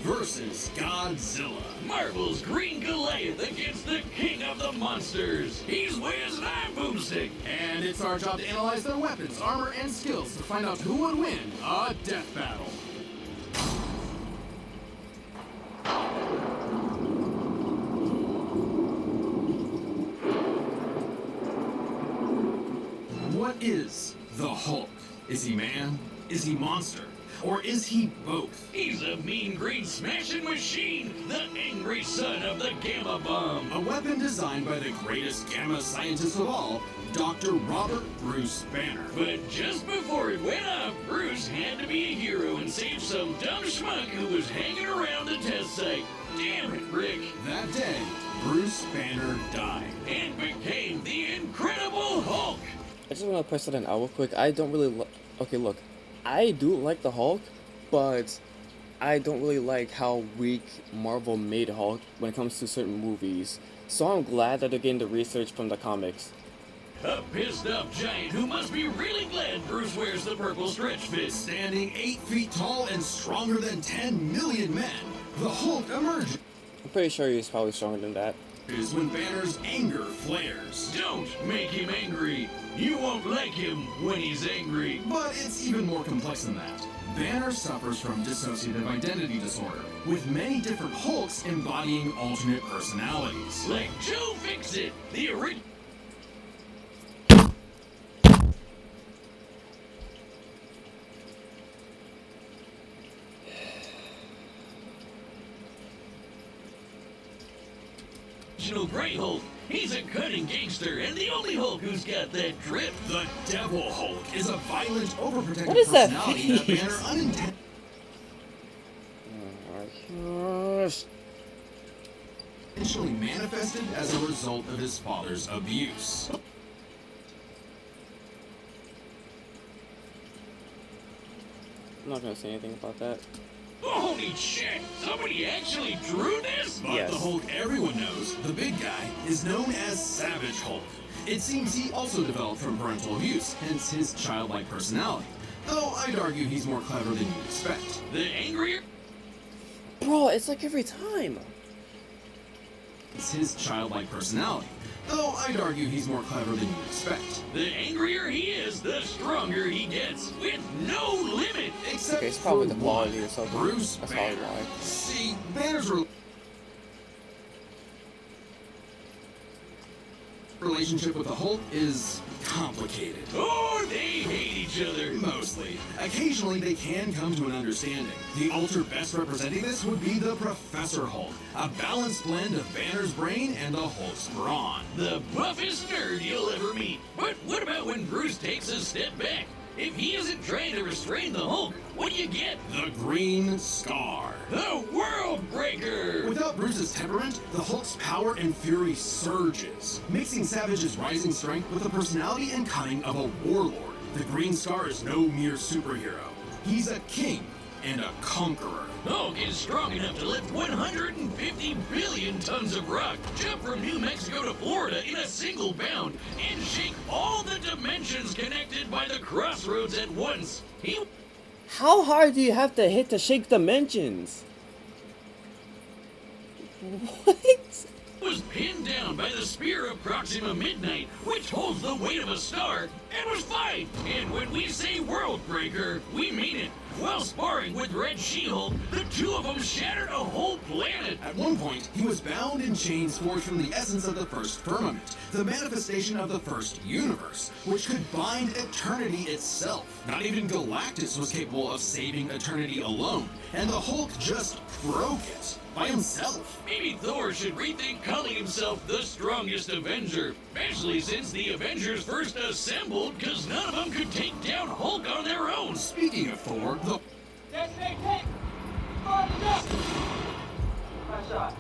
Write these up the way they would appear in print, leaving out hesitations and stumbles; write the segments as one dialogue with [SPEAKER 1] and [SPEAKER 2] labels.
[SPEAKER 1] versus Godzilla.
[SPEAKER 2] Marvel's Green Goliath against the king of the monsters. He's Wiz and I'm Boomstick.
[SPEAKER 1] And it's our job to analyze their weapons, armor, and skills to find out who would win a death battle. What is the Hulk? Is he man? Is he monster? Or is he both?
[SPEAKER 2] He's a mean green smashing machine, the angry son of the Gamma Bomb.
[SPEAKER 1] A weapon designed by the greatest gamma scientist of all, Dr. Robert Bruce Banner.
[SPEAKER 2] But just before it went off, Bruce had to be a hero and save some dumb schmuck who was hanging around the test site. Damn it, Rick.
[SPEAKER 1] That day, Bruce Banner died.
[SPEAKER 2] And became the Incredible Hulk.
[SPEAKER 3] I just want to point something out real quick. I don't really okay, look. I do like the Hulk, but I don't really like how weak Marvel made Hulk when it comes to certain movies. So I'm glad that they're getting the research from the comics.
[SPEAKER 2] A pissed off giant who must be really glad Bruce wears the purple stretch fit.
[SPEAKER 1] Standing 8 feet tall and stronger than 10 million men, the Hulk emerges.
[SPEAKER 3] I'm pretty sure he's probably stronger than that.
[SPEAKER 1] Is when Banner's anger flares.
[SPEAKER 2] Don't make him angry. You won't like him when he's angry.
[SPEAKER 1] But it's even more complex than that. Banner suffers from dissociative identity disorder, with many different Hulks embodying alternate personalities.
[SPEAKER 2] Like Joe Fixit, the original. Grey Hulk. He's a cunning gangster and the only Hulk who's got that drip.
[SPEAKER 1] The Devil Hulk is a violent, overprotective
[SPEAKER 3] What is that
[SPEAKER 1] personality that
[SPEAKER 3] face?
[SPEAKER 1] Banner unintentionally manifested as a result of his father's abuse.
[SPEAKER 3] I'm not gonna say anything about that.
[SPEAKER 2] Holy shit! Somebody actually drew this?
[SPEAKER 1] But
[SPEAKER 3] Yes.
[SPEAKER 1] the Hulk everyone knows, the big guy, is known as Savage Hulk. It seems he also developed from parental abuse, hence his childlike personality. Though I'd argue he's more clever than you'd expect.
[SPEAKER 2] The angrier.
[SPEAKER 3] Bro, it's like every time.
[SPEAKER 1] It's his childlike personality. Though I'd argue he's more clever than you'd expect.
[SPEAKER 2] The angrier he is, the stronger he gets, with no limit.
[SPEAKER 1] Except
[SPEAKER 3] Okay, it's probably
[SPEAKER 1] for
[SPEAKER 3] the quality
[SPEAKER 1] one,
[SPEAKER 3] or something.
[SPEAKER 1] Bruce
[SPEAKER 3] That's probably
[SPEAKER 1] Banner.
[SPEAKER 3] why.
[SPEAKER 1] See, Banner's relationship with the Hulk is complicated.
[SPEAKER 2] Oh, they hate each other.
[SPEAKER 1] Mostly. Occasionally, they can come to an understanding. The ultra best representing this would be the Professor Hulk, a balanced blend of Banner's brain and the Hulk's brawn.
[SPEAKER 2] The buffest nerd you'll ever meet. But what about when Bruce takes a step back? If he isn't trying to restrain the Hulk, what do you get?
[SPEAKER 1] The Green Scar.
[SPEAKER 2] The World Breaker!
[SPEAKER 1] Without Bruce's temperament, the Hulk's power and fury surges, mixing Savage's rising strength with the personality and cunning of a warlord. The Green Scar is no mere superhero. He's a king and a conqueror.
[SPEAKER 2] Hulk is strong enough to lift 150 billion tons of rock, jump from New Mexico to Florida in a single bound, and shake all the dimensions connected by the crossroads at once. He
[SPEAKER 3] How hard do you have to hit to shake dimensions? What?
[SPEAKER 2] was pinned down by the spear of Proxima Midnight, which holds the weight of a star, and was fine. And when we say World Breaker, we mean it. While sparring with Red She-Hulk, the two of them shattered a whole planet.
[SPEAKER 1] At one point, he was bound in chains forged from the essence of the first firmament, the manifestation of the first universe, which could bind eternity itself. Not even Galactus was capable of saving eternity alone, and the Hulk just broke it by himself.
[SPEAKER 2] Maybe Thor should rethink calling himself the strongest Avenger, especially since the Avengers first assembled, because none of them could take down Hulk on their own.
[SPEAKER 1] Speaking of Thor, the
[SPEAKER 4] Destination hit! Starting up! Nice shot.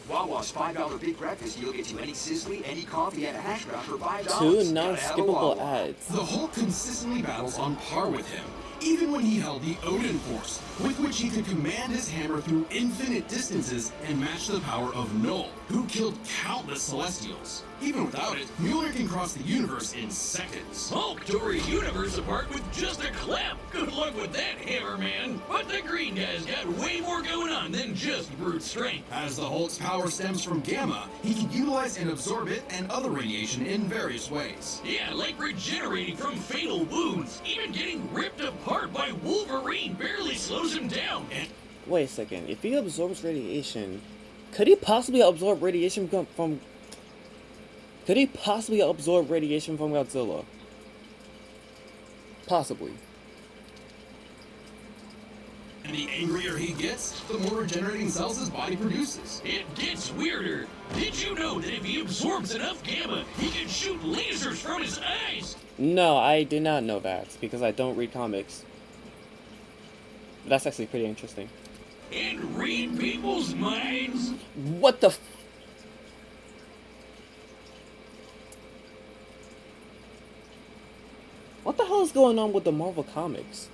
[SPEAKER 5] Wawa's $5 Big Breakfast deal gets you any sizzly, any coffee, and a hash brown for $5.
[SPEAKER 3] Two
[SPEAKER 5] Gotta have a
[SPEAKER 3] non-skippable
[SPEAKER 5] Wawa.
[SPEAKER 3] ads.
[SPEAKER 1] The Hulk consistently battles on par with him, even when he held the Odin Force, with which he could command his hammer through infinite distances and match the power of Null, who killed countless Celestials. Even without it, Mueller can cross the universe in seconds.
[SPEAKER 2] Hulk tore his universe apart with just a clap. Good luck with that, Hammerman. But the green guy's got way more going on than just brute strength.
[SPEAKER 1] As the Hulk's power stems from gamma, he can utilize and absorb it and other radiation in various ways.
[SPEAKER 2] Yeah, like regenerating from fatal wounds. Even getting ripped apart by Wolverine barely slows him down.
[SPEAKER 1] And
[SPEAKER 3] Wait a second. If he absorbs radiation, could he possibly absorb radiation from? Could he possibly absorb radiation from Godzilla? Possibly.
[SPEAKER 1] the angrier he gets, the more regenerating cells his body produces.
[SPEAKER 2] It gets weirder. Did you know that if he absorbs enough gamma, he can shoot lasers from his eyes?
[SPEAKER 3] No, I did not know that, because I don't read comics. That's actually pretty interesting.
[SPEAKER 2] And read people's minds?
[SPEAKER 3] What the f- What the hell is going on with the Marvel comics?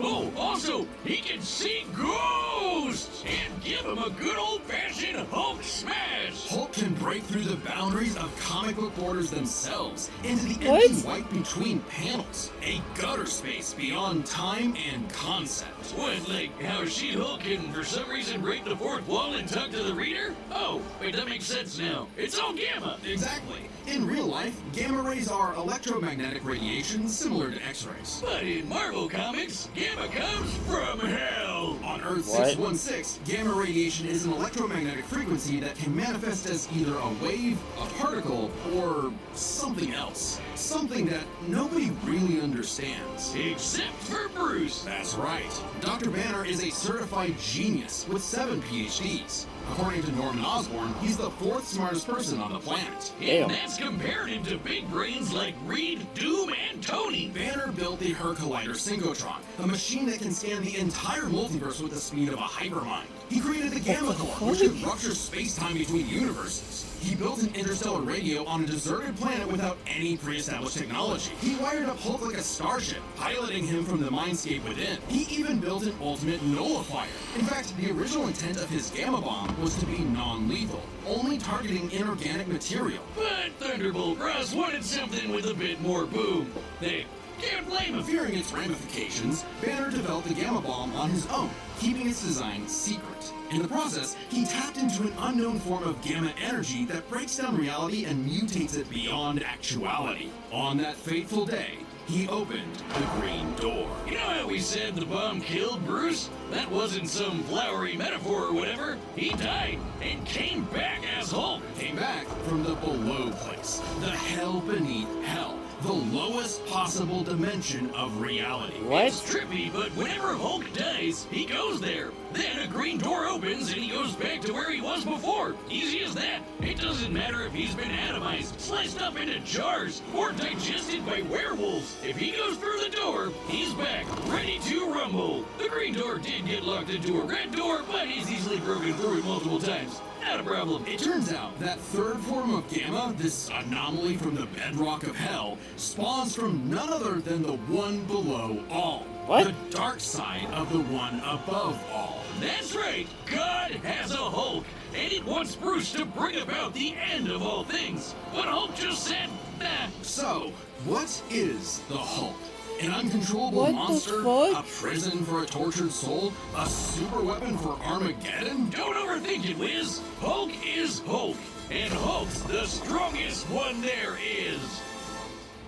[SPEAKER 2] Oh, also, he can see ghosts and give him a good old-fashioned Hulk smash.
[SPEAKER 1] Hulk can break through the boundaries of comic book borders themselves into the
[SPEAKER 3] What?
[SPEAKER 1] empty white between panels, a gutter space beyond time and concept.
[SPEAKER 2] What, like how She-Hulk can for some reason break the fourth wall and talk to the reader? Oh, wait, that makes sense now. It's all gamma.
[SPEAKER 1] Exactly. In real life, gamma rays are electromagnetic radiation similar to X-rays.
[SPEAKER 2] But in Marvel Comics, gamma comes from hell.
[SPEAKER 1] On Earth
[SPEAKER 3] What?
[SPEAKER 1] 616, gamma radiation is an electromagnetic frequency that can manifest as either a wave, a particle, or something else. Something that nobody really understands.
[SPEAKER 2] Except for Bruce.
[SPEAKER 1] That's right. Dr. Banner is a certified genius with 7 PhDs. According to Norman Osborn, he's the 4th smartest person on the planet.
[SPEAKER 3] Damn.
[SPEAKER 2] And that's compared to big brains like Reed, Doom, and Tony.
[SPEAKER 1] Banner built the Her Collider Synchrotron, a machine that can scan the entire multiverse with the speed of a hypermind. He created the Gamma Core, which can rupture space-time between universes. He built an interstellar radio on a deserted planet without any pre-established technology. He wired up Hulk like a starship, piloting him from the mindscape within. He even built an ultimate nullifier. In fact, the original intent of his Gamma Bomb was to be non-lethal, only targeting inorganic material.
[SPEAKER 2] But Thunderbolt Ross wanted something with a bit more boom. They can't blame him.
[SPEAKER 1] Fearing its ramifications, Banner developed the Gamma Bomb on his own, keeping its design secret. In the process, he tapped into an unknown form of gamma energy that breaks down reality and mutates it beyond actuality. On that fateful day, he opened the Green Door.
[SPEAKER 2] You know how we said the bomb killed Bruce? That wasn't some flowery metaphor or whatever. He died and came back as Hulk.
[SPEAKER 1] Came back from the below place, the hell beneath hell, the lowest possible dimension of reality.
[SPEAKER 3] What?
[SPEAKER 2] It's trippy, but whenever Hulk dies, he goes there. Then a green door opens and he goes back to where he was before. Easy as that. It doesn't matter if he's been atomized, sliced up into jars, or digested by werewolves. If he goes through the door, he's back, ready to rumble. The green door did get locked into a red door, but he's easily broken through it multiple times. Not a problem.
[SPEAKER 1] It turns out that third form of gamma, this anomaly from the bedrock of hell, spawns from none other than the one below all.
[SPEAKER 3] What?
[SPEAKER 1] The dark side of the one above all.
[SPEAKER 2] That's right, God has a Hulk, and it wants Bruce to bring about the end of all things. But Hulk just said, nah.
[SPEAKER 1] So, what is the Hulk? An uncontrollable
[SPEAKER 3] What the
[SPEAKER 1] monster?
[SPEAKER 3] fuck?
[SPEAKER 1] A prison for a tortured soul? A super weapon for Armageddon?
[SPEAKER 2] Don't overthink it, Wiz. Hulk is Hulk, and Hulk's the strongest one there is.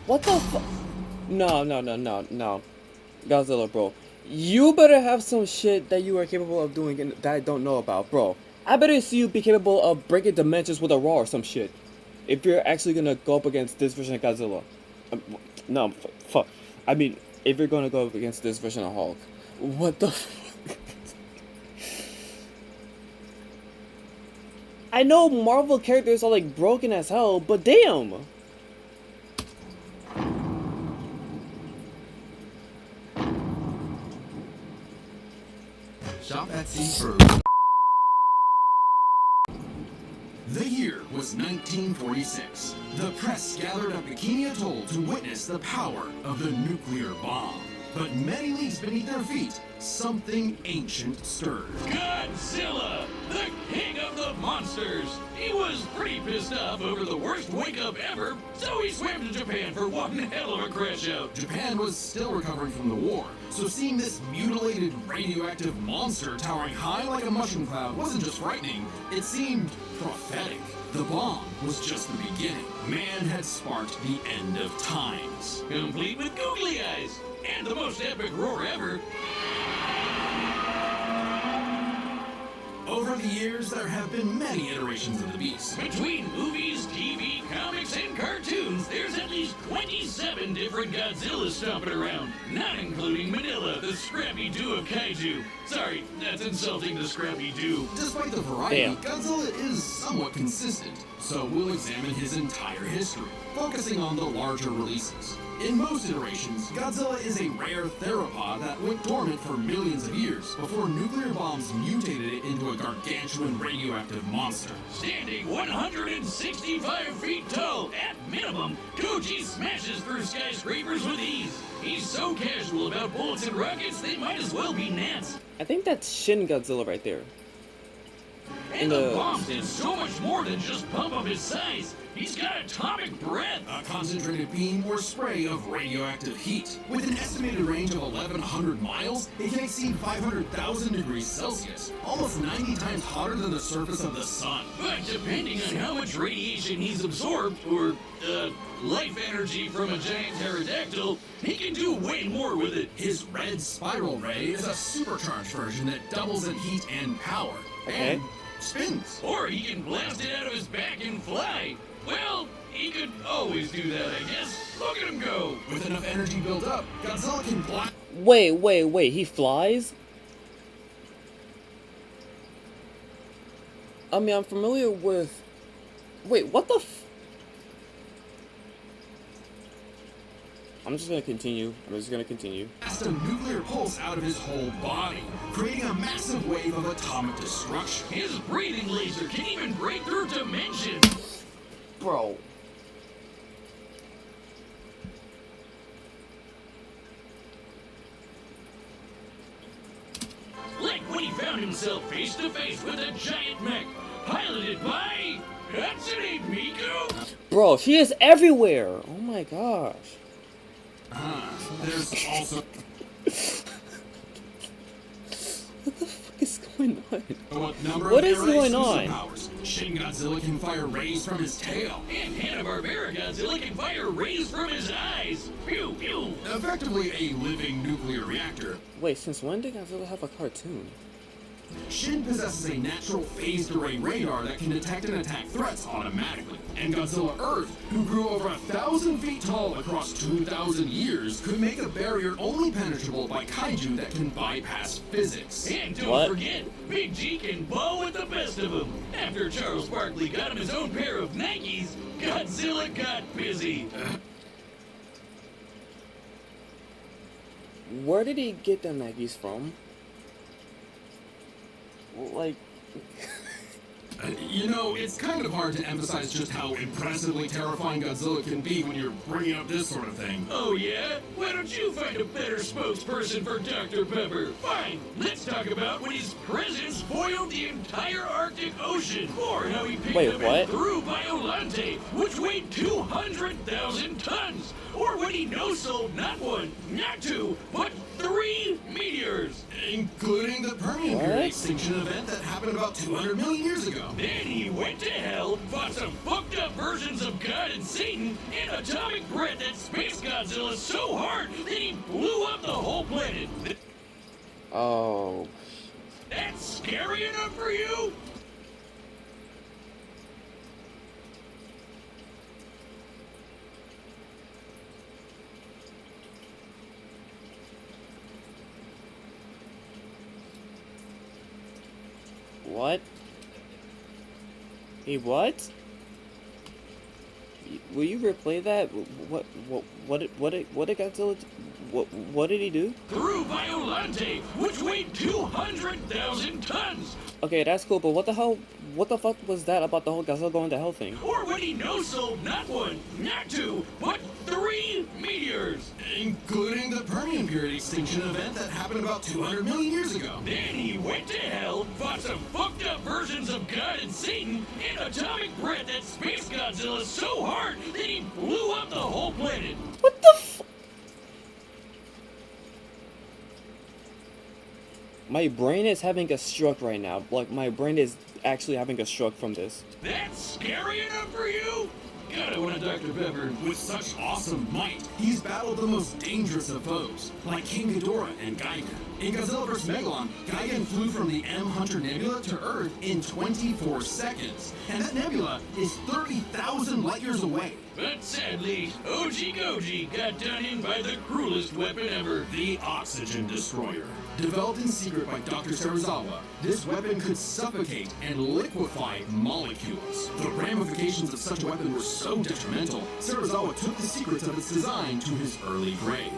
[SPEAKER 3] What the fu- No. Godzilla, bro. You better have some shit that you are capable of doing and that I don't know about, bro. I better see you be capable of breaking dimensions with a raw or some shit. If you're actually gonna go up against this version of Godzilla. No, fuck. I mean, if you're gonna go up against this version of Hulk. What the fuck? I know Marvel characters are like broken as hell, but damn!
[SPEAKER 1] Shop Etsy for... The year was 1946. The press gathered at Bikini Atoll to witness the power of the nuclear bomb. But many leagues beneath their feet, something ancient stirred.
[SPEAKER 2] Godzilla, the king of the monsters. He was pretty pissed off over the worst wake-up ever, so he swam to Japan for one hell of a crash out.
[SPEAKER 1] Japan was still recovering from the war, so seeing this mutilated radioactive monster towering high like a mushroom cloud wasn't just frightening, it seemed prophetic. The bomb was just the beginning. Man had sparked the end of times.
[SPEAKER 2] Complete with googly eyes, and the most epic roar ever.
[SPEAKER 1] Over the years, there have been many iterations of the beast.
[SPEAKER 2] Between movies, TV, comics, and cartoons, there's at least 27 different Godzillas stomping around, not including Manila, the Scrappy-Doo of kaiju. Sorry, that's insulting the Scrappy-Doo.
[SPEAKER 1] Despite the variety,
[SPEAKER 3] Damn.
[SPEAKER 1] Godzilla is somewhat consistent, so we'll examine his entire history, focusing on the larger releases. In most iterations, Godzilla is a rare theropod that went dormant for millions of years before nuclear bombs mutated it into a gargantuan radioactive monster.
[SPEAKER 2] Standing 165 feet tall, at minimum, Koji smashes through skyscrapers with ease. He's so casual about bullets and rockets, they might as well be gnats.
[SPEAKER 3] I think that's Shin Godzilla right there.
[SPEAKER 2] And the bombs did so much more than just pump up his size. He's got atomic breath.
[SPEAKER 1] A concentrated beam or spray of radioactive heat. With an estimated range of 1,100 miles, it can exceed 500,000 degrees Celsius, almost 90 times hotter than the surface of the sun.
[SPEAKER 2] But depending on how much radiation he's absorbed, or, life energy from a giant pterodactyl, he can do way more with it.
[SPEAKER 1] His red spiral ray is a supercharged version that doubles in heat and power.
[SPEAKER 3] Okay.
[SPEAKER 1] And spins.
[SPEAKER 2] Or he can blast it out of his back and fly. Well, he could always do that, I guess. Look at him go.
[SPEAKER 1] With enough energy built up, Godzilla can blast.
[SPEAKER 3] Wait, he flies? I mean, I'm familiar with... Wait, what the f... I'm just gonna continue.
[SPEAKER 1] Blast a nuclear pulse out of his whole body, creating a massive wave of atomic destruction.
[SPEAKER 2] His breathing laser can even break through dimensions.
[SPEAKER 3] Bro.
[SPEAKER 2] Like when he found himself face to face with a giant mech, piloted by Hatsune Miku.
[SPEAKER 3] Bro, she is everywhere! Oh my gosh.
[SPEAKER 1] There's also
[SPEAKER 3] What the fuck is going on? What is going on?
[SPEAKER 1] Powers. Shin Godzilla can fire rays from his tail.
[SPEAKER 2] And Hanna-Barbera Godzilla can fire rays from his eyes. Pew, pew.
[SPEAKER 1] Effectively a living nuclear reactor.
[SPEAKER 3] Wait, since when did Godzilla have a cartoon?
[SPEAKER 1] Shin possesses a natural phased array radar that can detect and attack threats automatically. And Godzilla Earth, who grew over 1,000 feet tall across 2,000 years, could make a barrier only penetrable by kaiju that can bypass physics.
[SPEAKER 2] And don't
[SPEAKER 3] What?
[SPEAKER 2] forget, Big G can ball with the best of them. After Charles Barkley got him his own pair of Nikes, Godzilla got busy.
[SPEAKER 3] Where did he get the Nikes from? Like...
[SPEAKER 1] You know, it's kind of hard to emphasize just how impressively terrifying Godzilla can be when you're bringing up this sort of thing.
[SPEAKER 2] Oh yeah? Why don't you find a better spokesperson for Dr. Pepper? Fine, let's talk about when his presence spoiled the entire Arctic Ocean, or how he picked
[SPEAKER 3] Wait,
[SPEAKER 2] up
[SPEAKER 3] what?
[SPEAKER 2] and threw Violante, which weighed 200,000 tons, or when he no-sold not one, not two, but 3 meteors.
[SPEAKER 1] Including the Permian
[SPEAKER 3] What?
[SPEAKER 1] period extinction event that happened about 200 million years ago.
[SPEAKER 2] Then he went to hell, fought some fucked up versions of God and Satan, and atomic breath at Space Godzilla so hard that he blew up the whole planet.
[SPEAKER 3] Oh...
[SPEAKER 2] That's scary enough for you?
[SPEAKER 3] What? Hey, what? Will you replay that? What did Godzilla? What did he do?
[SPEAKER 2] Through Violante, which weighed 200,000 tons.
[SPEAKER 3] Okay, that's cool, but what the hell? What the fuck was that about the whole Godzilla going to hell thing?
[SPEAKER 2] Or when he no-sold not one, not two, but 3 meteors.
[SPEAKER 1] Including the Permian period extinction event that happened about 200 million years ago.
[SPEAKER 2] Then he went to hell, fought some fucked up versions of God and Satan, and atomic breath that Space Godzilla so hard that he blew up the whole planet.
[SPEAKER 3] What the f- My brain is having a stroke right now. Like, my brain is actually having a stroke from this.
[SPEAKER 2] That's scary enough for you? God, I want a Dr. Pepper.
[SPEAKER 1] With such awesome might, he's battled the most dangerous of foes, like King Ghidorah and Gigan. In Godzilla vs. Megalon, Gigan flew from the M Hunter Nebula to Earth in 24 seconds, and that nebula is 30,000 light years away.
[SPEAKER 2] But sadly, OG Goji got done in by the cruelest weapon ever.
[SPEAKER 1] The Oxygen Destroyer. Developed in secret by Dr. Serizawa, this weapon could suffocate and liquefy molecules. The ramifications of such a weapon were so detrimental, Serizawa took the secrets of its design to his early grave.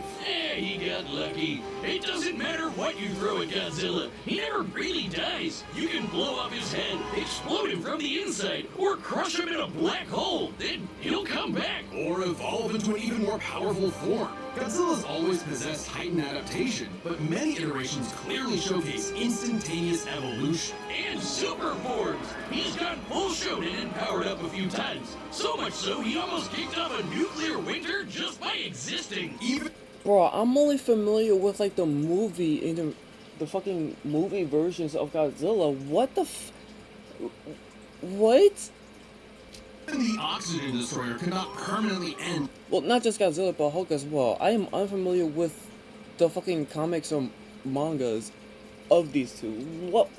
[SPEAKER 2] He got lucky. It doesn't matter what you throw at Godzilla. He never really dies. You can blow off his head, explode him from the inside, or crush him in a black hole. Then he'll come back.
[SPEAKER 1] Or evolve into an even more powerful form. Godzilla's always possessed heightened adaptation, but many iterations clearly showcase instantaneous evolution.
[SPEAKER 2] And super forms. He's gone full shonen and powered up a few times. So much so, he almost kicked off a nuclear winter just by existing.
[SPEAKER 1] Even
[SPEAKER 3] Bro, I'm only familiar with like the movie in the fucking movie versions of Godzilla. What the f- What?
[SPEAKER 1] the Oxygen Destroyer could not permanently end.
[SPEAKER 3] Well, not just Godzilla, but Hulk as well. I am unfamiliar with the fucking comics or mangas of these two. What?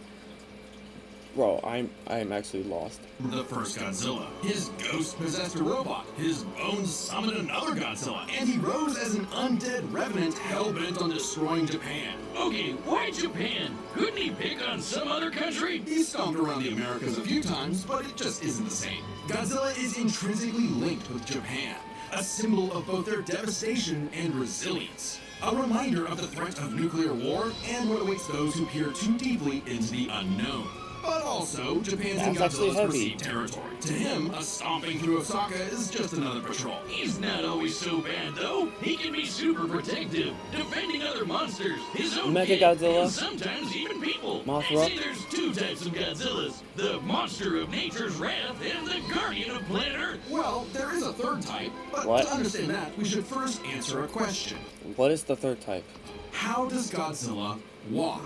[SPEAKER 3] Bro, I am actually lost.
[SPEAKER 1] The first Godzilla. His ghost possessed a robot. His bones summoned another Godzilla. And he rose as an undead revenant hell-bent on destroying Japan.
[SPEAKER 2] Okay, why Japan? Couldn't he pick on some other country?
[SPEAKER 1] He stomped around the Americas a few times, but it just isn't the same. Godzilla is intrinsically linked with Japan, a symbol of both their devastation and resilience. A reminder of the threat of nuclear war and what awaits those who peer too deeply into the unknown. But also, Japan's in
[SPEAKER 3] That's actually
[SPEAKER 1] Godzilla's
[SPEAKER 3] heavy.
[SPEAKER 1] perceived territory. To him, a stomping through Osaka is just another patrol.
[SPEAKER 2] He's not always so bad, though. He can be super protective, defending other monsters, his own
[SPEAKER 3] Mecha
[SPEAKER 2] kid,
[SPEAKER 3] Godzilla.
[SPEAKER 2] and sometimes even people.
[SPEAKER 3] Mothra.
[SPEAKER 2] See, there's two types of Godzillas. The monster of nature's wrath and the guardian of planet Earth.
[SPEAKER 1] Well, there is a third type, but
[SPEAKER 3] What?
[SPEAKER 1] to understand that, we should first answer a question.
[SPEAKER 3] What is the third type?
[SPEAKER 1] How does Godzilla walk?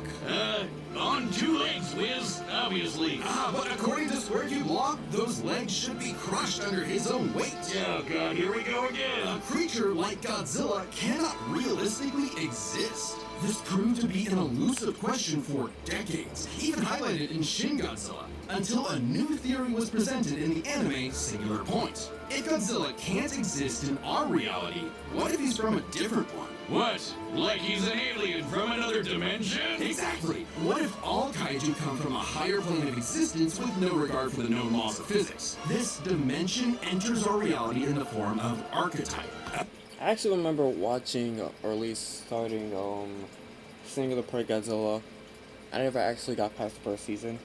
[SPEAKER 2] On two legs, Wiz, obviously.
[SPEAKER 1] But according to Square Cube Law, those legs should be crushed under his own weight.
[SPEAKER 2] Oh god, here we go
[SPEAKER 1] A
[SPEAKER 2] again.
[SPEAKER 1] creature like Godzilla cannot realistically exist. This proved to be an elusive question for decades, even highlighted in Shin Godzilla, until a new theory was presented in the anime Singular Point. If Godzilla can't exist in our reality, what if he's from a different one?
[SPEAKER 2] What? Like he's an alien from another dimension?
[SPEAKER 1] Exactly. What if all kaiju come from a higher plane of existence with no regard for the known laws of physics? This dimension enters our reality in the form of archetype.
[SPEAKER 3] I actually remember watching, or at least starting, Singular Point Godzilla. I never actually got past the first season.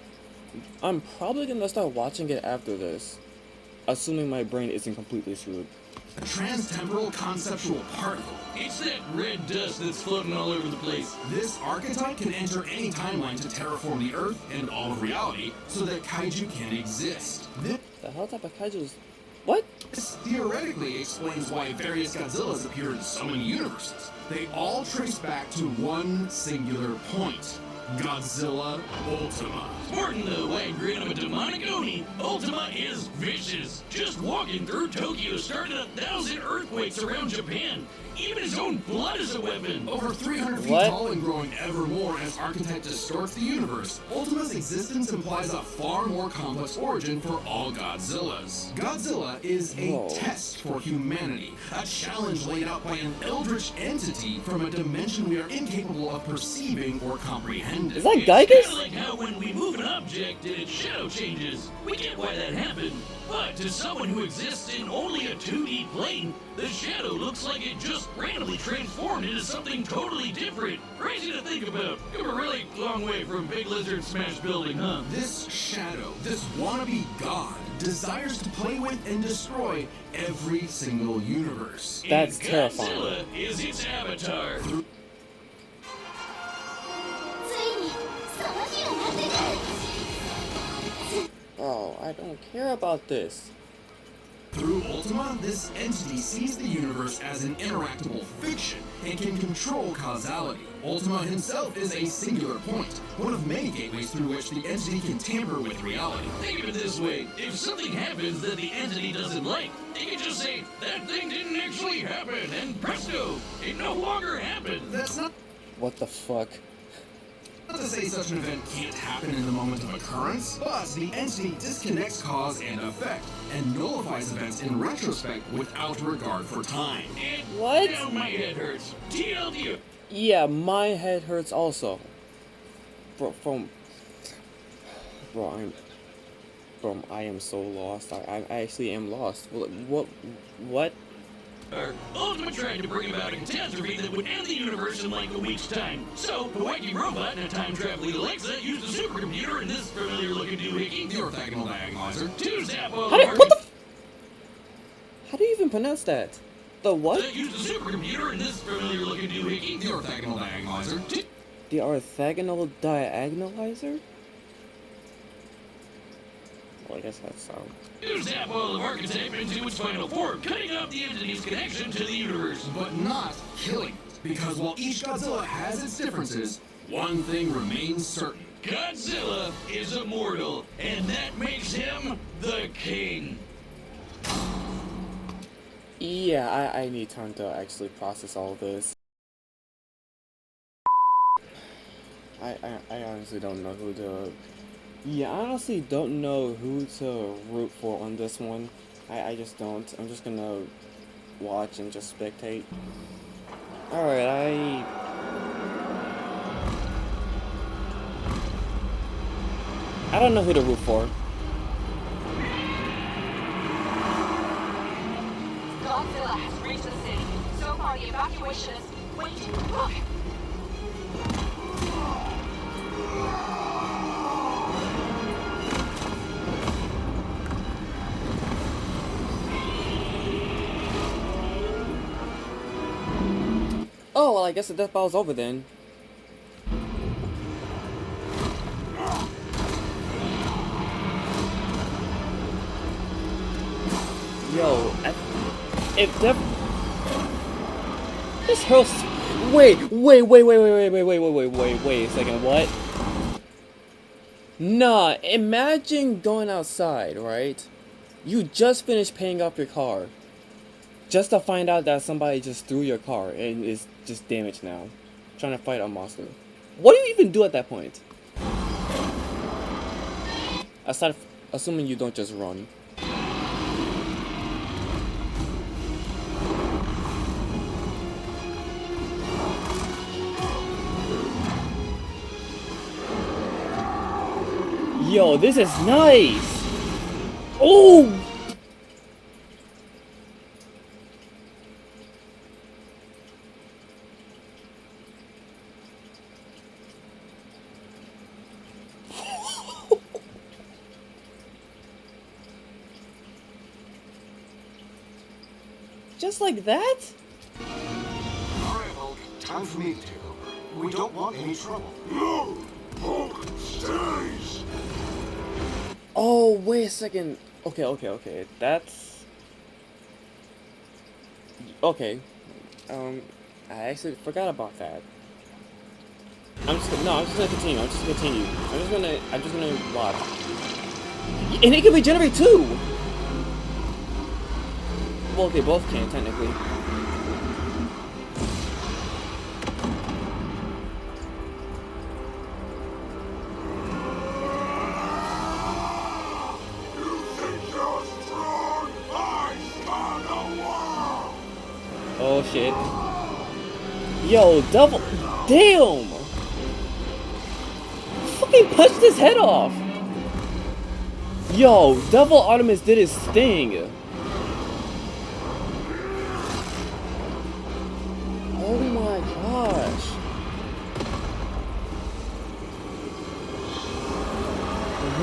[SPEAKER 3] I'm probably gonna start watching it after this, assuming my brain isn't completely screwed.
[SPEAKER 1] A transtemporal conceptual particle.
[SPEAKER 2] It's that red dust that's floating all over the place.
[SPEAKER 1] This archetype can enter any timeline to terraform the Earth and all of reality so that kaiju can exist.
[SPEAKER 3] The hell type of kaiju is... What?
[SPEAKER 1] This theoretically explains why various Godzillas appear in so many universes. They all trace back to one singular point. Godzilla Ultima.
[SPEAKER 2] Sporting the wide grin of a demonic Oni, Ultima is vicious. Just walking through Tokyo started 1,000 earthquakes around Japan. Even his own blood is a weapon.
[SPEAKER 1] Over 300 feet
[SPEAKER 3] What?
[SPEAKER 1] tall and growing ever more as archetype distorts the universe, Ultima's existence implies a far more complex origin for all Godzillas. Godzilla is a
[SPEAKER 3] Whoa.
[SPEAKER 1] test for humanity, a challenge laid out by an eldritch entity from a dimension we are incapable of perceiving or comprehending.
[SPEAKER 3] Is that
[SPEAKER 2] It's kinda
[SPEAKER 3] Gygas?
[SPEAKER 2] like how when we move an object and its shadow changes. We get why that happened. But to someone who exists in only a 2D plane, the shadow looks like it just randomly transformed into something totally different. Crazy to think about. You're a really long way from Big Lizard Smash Building, huh?
[SPEAKER 1] This shadow, this wannabe god, desires to play with and destroy every single universe.
[SPEAKER 3] That's
[SPEAKER 2] And
[SPEAKER 3] terrifying.
[SPEAKER 2] Godzilla is its avatar.
[SPEAKER 6] ついにその日がやってくる
[SPEAKER 3] Oh, I don't care about this.
[SPEAKER 1] Through Ultima, this entity sees the universe as an interactable fiction and can control causality. Ultima himself is a singular point, one of many gateways through which the entity can tamper with reality.
[SPEAKER 2] Think of it this way. If something happens that the entity doesn't like, it can just say, that thing didn't actually happen, and presto, it no longer happened.
[SPEAKER 1] That's not
[SPEAKER 3] What the fuck?
[SPEAKER 1] to say such an event can't happen in the moment of occurrence, but the entity disconnects cause and effect and nullifies events in retrospect without regard for time.
[SPEAKER 2] And
[SPEAKER 3] What?
[SPEAKER 2] now my head hurts. TLDR.
[SPEAKER 3] Yeah, my head hurts also. Bro, I am so lost. I actually am lost. What?
[SPEAKER 2] Ultima tried to bring about a catastrophe that would end the universe in like a week's time. So, the wacky robot and a time-traveling Alexa used a supercomputer and this familiar-looking doohickey
[SPEAKER 1] The orthogonal diagonalizer.
[SPEAKER 2] to zap all
[SPEAKER 3] How
[SPEAKER 2] the
[SPEAKER 3] do, what the? How do you even pronounce that? The what?
[SPEAKER 2] That used a supercomputer and this familiar-looking doohickey
[SPEAKER 1] The orthogonal diagonalizer.
[SPEAKER 3] The orthogonal diagonalizer? Well, I guess that's
[SPEAKER 2] to zap all of Archetype into its final form, cutting off the entity's connection to the universe.
[SPEAKER 1] But not killing it. Because while each Godzilla has its differences, one thing remains certain.
[SPEAKER 2] Godzilla is immortal, and that makes him the king.
[SPEAKER 3] Yeah, I need time to actually process all this. I honestly don't know who to... Yeah, I honestly don't know who to root for on this one. I just don't. I'm just gonna watch and just spectate. Alright, I don't know who to root for.
[SPEAKER 6] Godzilla has reached the city. So far, the evacuation is... Wait, look!
[SPEAKER 3] Oh, well, I guess the death battle's over then. Yo, if that... This host... Wait a second, what? Nah, imagine going outside, right? You just finished paying off your car. Just to find out that somebody just threw your car and is just damaged now. Trying to fight a monster. What do you even do at that point? Aside, assuming you don't just run. Yo, this is nice! Oh! Just like that?
[SPEAKER 7] Alright, Hulk. Time for me to take over. We don't want any trouble. No! Hulk stays!
[SPEAKER 3] Oh, wait a second. Okay. That's... Okay. I actually forgot about that. I'm just gonna continue. I'm just gonna watch. And it can regenerate too! Well, they both can, technically. Oh shit. Yo, double. Damn! fucking punched his head off. Yo, Devil Artemis did his thing. Oh my gosh.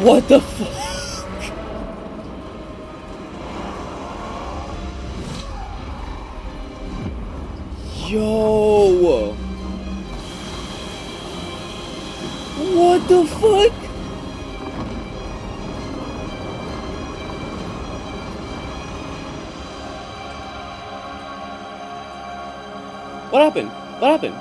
[SPEAKER 3] What the fuck? Yo. What the fuck? What happened? What happened?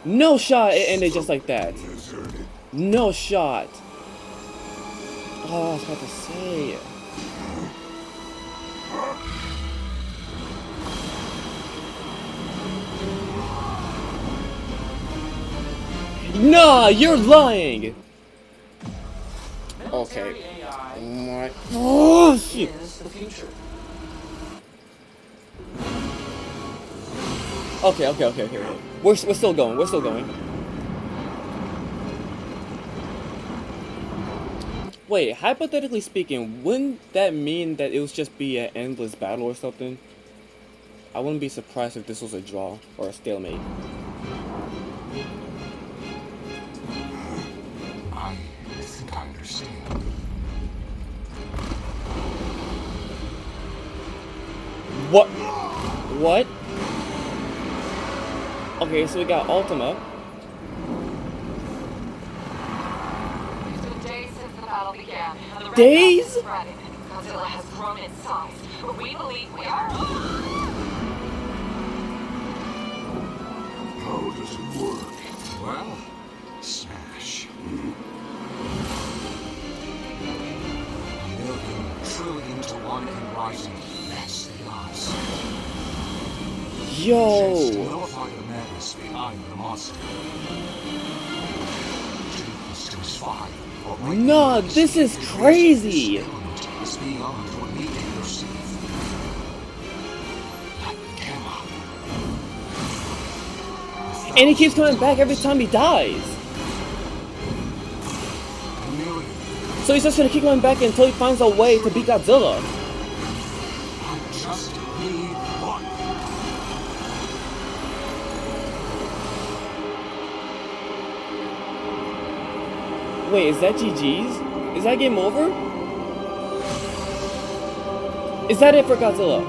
[SPEAKER 3] No shot, it ended just like that. No shot. Oh, I was about to say. Nah, you're lying. Okay. Oh shit. Okay. We're still going. We're still going. Wait, hypothetically speaking, wouldn't that mean that it would just be an endless battle or something? I wouldn't be surprised if this was a draw or a stalemate.
[SPEAKER 7] I think I understand.
[SPEAKER 3] What? What? Okay, so we got Ultima.
[SPEAKER 8] It's been days since the battle began, and the Red
[SPEAKER 3] Days?
[SPEAKER 8] Dot is spreading. Godzilla has grown in size, but we believe we are.
[SPEAKER 7] How does it work? Well, smash. A million, trillion to one and rising. That's the odds. Just
[SPEAKER 3] Yo.
[SPEAKER 7] nullify the madness behind the monster. 2 + 2 is 5. But right
[SPEAKER 3] Nah,
[SPEAKER 7] now,
[SPEAKER 3] this is crazy.
[SPEAKER 7] This element is beyond what we can perceive. Like the gamma.
[SPEAKER 3] And he keeps coming back every time he dies.
[SPEAKER 7] A million.
[SPEAKER 3] So he's just gonna keep coming back until he finds a way to beat Godzilla.
[SPEAKER 7] I just need one.
[SPEAKER 3] Wait, is that GG's? Is that game over? Is that it for Godzilla?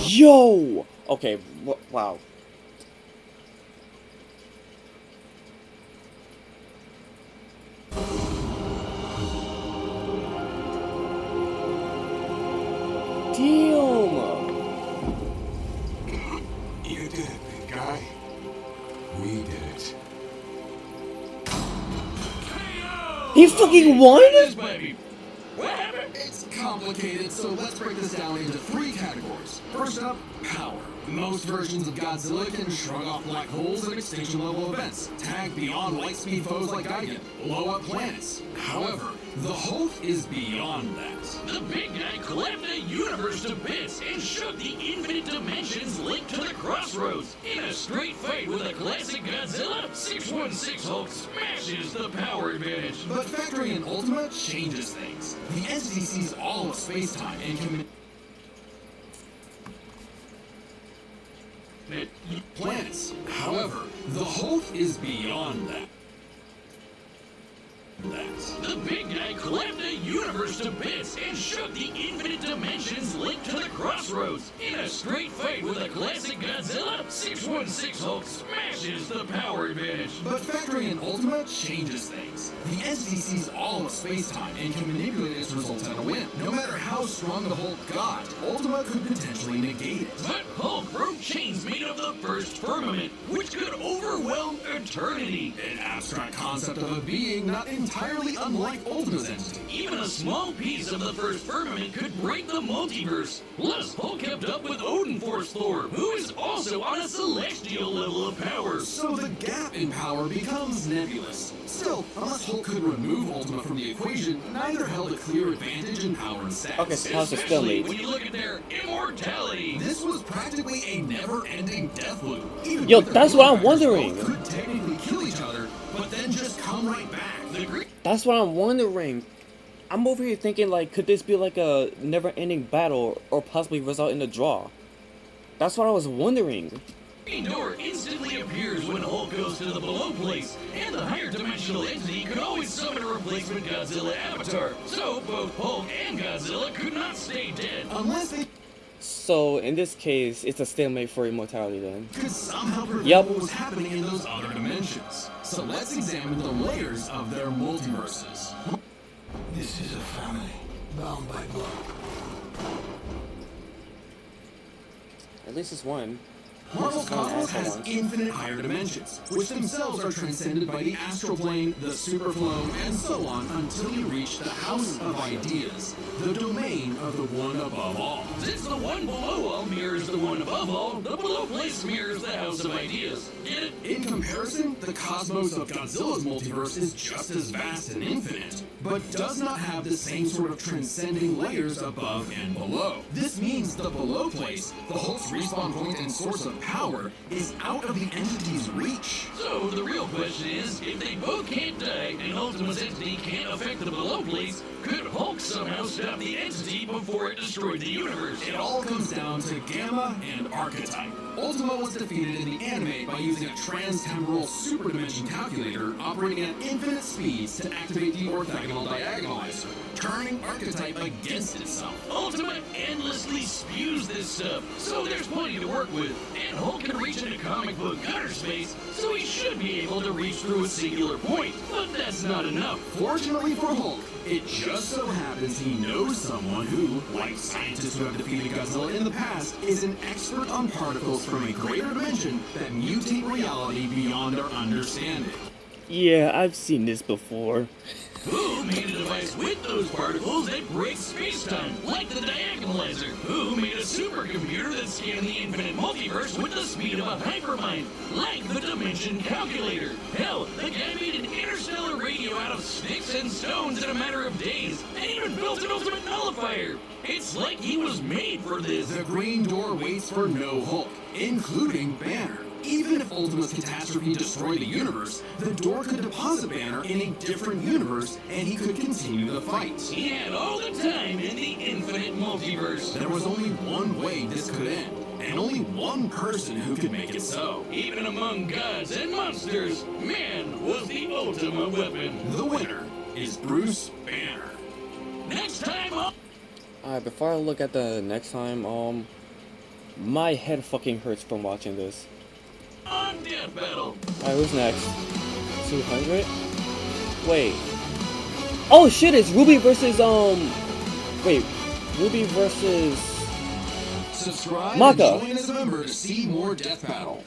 [SPEAKER 3] Yo! Okay, wow. Damn!
[SPEAKER 7] You did it, big guy. We did it.
[SPEAKER 3] He fucking won?
[SPEAKER 2] This baby. What happened?
[SPEAKER 1] It's complicated, so let's break this down into 3 categories. First up, power. Most versions of Godzilla can shrug off black holes and extinction-level events, tag beyond light-speed foes like Gigan, blow up planets. However, the Hulk is beyond that.
[SPEAKER 2] The big guy clapped the universe to bits and shook the infinite dimensions linked to the crossroads. In a straight fight with a classic Godzilla, 616 Hulk smashes the power advantage.
[SPEAKER 1] But factoring in Ultima changes things. The entity sees all of space-time and can planets. However, the Hulk is beyond that.
[SPEAKER 2] The big guy clapped the universe to bits and shook the infinite dimensions linked to the crossroads. In a straight fight with a classic Godzilla, 616 Hulk smashes the power advantage.
[SPEAKER 1] But factoring in Ultima changes things. The entity sees all of space-time and can manipulate its results at a win. No matter how strong the Hulk got, Ultima could potentially negate it.
[SPEAKER 2] But Hulk broke chains made of the first firmament, which could overwhelm eternity.
[SPEAKER 1] An abstract concept of a being not entirely unlike Ultima's entity.
[SPEAKER 2] Even a small piece of the first firmament could break the multiverse. Plus, Hulk kept up with Odin Force Thor, who is also on a celestial level of power.
[SPEAKER 1] So the gap in power becomes nebulous. Still, unless Hulk could remove Ultima from the equation, neither held a clear advantage in power and stats.
[SPEAKER 3] Okay, so how's the
[SPEAKER 2] Especially
[SPEAKER 3] stalemate?
[SPEAKER 2] when you look at their immortality.
[SPEAKER 1] This was practically a never-ending death loop. Even
[SPEAKER 3] Yo,
[SPEAKER 1] with the
[SPEAKER 3] that's what I'm
[SPEAKER 1] Fighters,
[SPEAKER 3] wondering.
[SPEAKER 1] both could technically kill each other, but then just come right back.
[SPEAKER 2] The Green
[SPEAKER 3] That's what I'm wondering. I'm over here thinking, like, could this be like a never-ending battle or possibly result in a draw? That's what I was wondering.
[SPEAKER 2] Door instantly appears when Hulk goes to the below place, and the higher dimensional entity could always summon a replacement Godzilla avatar. So both Hulk and Godzilla could not stay dead.
[SPEAKER 1] Unless they
[SPEAKER 3] So, in this case, it's a stalemate for immortality then.
[SPEAKER 1] could somehow prevent
[SPEAKER 3] Yep.
[SPEAKER 1] what was happening in those other dimensions. So let's examine the layers of their multiverses.
[SPEAKER 7] This is a family bound by blood.
[SPEAKER 3] At least it's one.
[SPEAKER 1] Marvel's
[SPEAKER 3] Just one
[SPEAKER 1] cosmos
[SPEAKER 3] asshole
[SPEAKER 1] has
[SPEAKER 3] once.
[SPEAKER 1] infinite higher dimensions, which themselves are transcended by the astral plane, the superflow, and so on until you reach the house of ideas, the domain of the one above all.
[SPEAKER 2] Since the one below all mirrors the one above all, the below place mirrors the House of Ideas. Get it?
[SPEAKER 1] In comparison, the cosmos of Godzilla's multiverse is just as vast and infinite, but does not have the same sort of transcending layers above and below. This means the below place, the Hulk's respawn point and source of power, is out of the entity's reach.
[SPEAKER 2] So the real question is, if they both can't die and Ultima's entity can't affect the below place, could Hulk somehow stop the entity before it destroyed the universe?
[SPEAKER 1] It all comes down to Gamma and Archetype. Ultima was defeated in the anime by using a trans-temporal superdimension calculator operating at infinite speeds to activate the orthogonal diagonalizer, turning Archetype against itself.
[SPEAKER 2] Ultima endlessly spews this stuff, so there's plenty to work with. And Hulk can reach into comic book gutter space, so he should be able to reach through a singular point. But that's not enough.
[SPEAKER 1] Fortunately for Hulk, it just so happens he knows someone who, like scientists who have defeated Godzilla in the past, is an expert on particles from a greater dimension that mutate reality beyond our understanding.
[SPEAKER 3] Yeah, I've seen this before.
[SPEAKER 2] Who made a device with those particles that breaks space-time, like the diagonalizer? Who made a supercomputer that scanned the infinite multiverse with the speed of a hypermind, like the dimension calculator? Hell, the guy made an interstellar radio out of sticks and stones in a matter of days, and even built an ultimate nullifier. It's like he was made for this.
[SPEAKER 1] The Green Door waits for no Hulk, including Banner. Even if Ultima's catastrophe destroyed the universe, the Door could deposit Banner in a different universe, and he could continue the fight.
[SPEAKER 2] He had all the time in the infinite multiverse.
[SPEAKER 1] There was only one way this could end, and only one person who could make it so.
[SPEAKER 2] Even among gods and monsters, man was the ultimate weapon.
[SPEAKER 1] The winner is Bruce Banner.
[SPEAKER 2] Next time on
[SPEAKER 3] Alright, before I look at the next time, my head fucking hurts from watching this.
[SPEAKER 2] Death Battle.
[SPEAKER 3] Alright, who's next? 200? Wait. Oh shit, it's Ruby versus, wait. Ruby versus...
[SPEAKER 1] Subscribe
[SPEAKER 3] Maka.
[SPEAKER 1] and join as a member to see more Death Battle.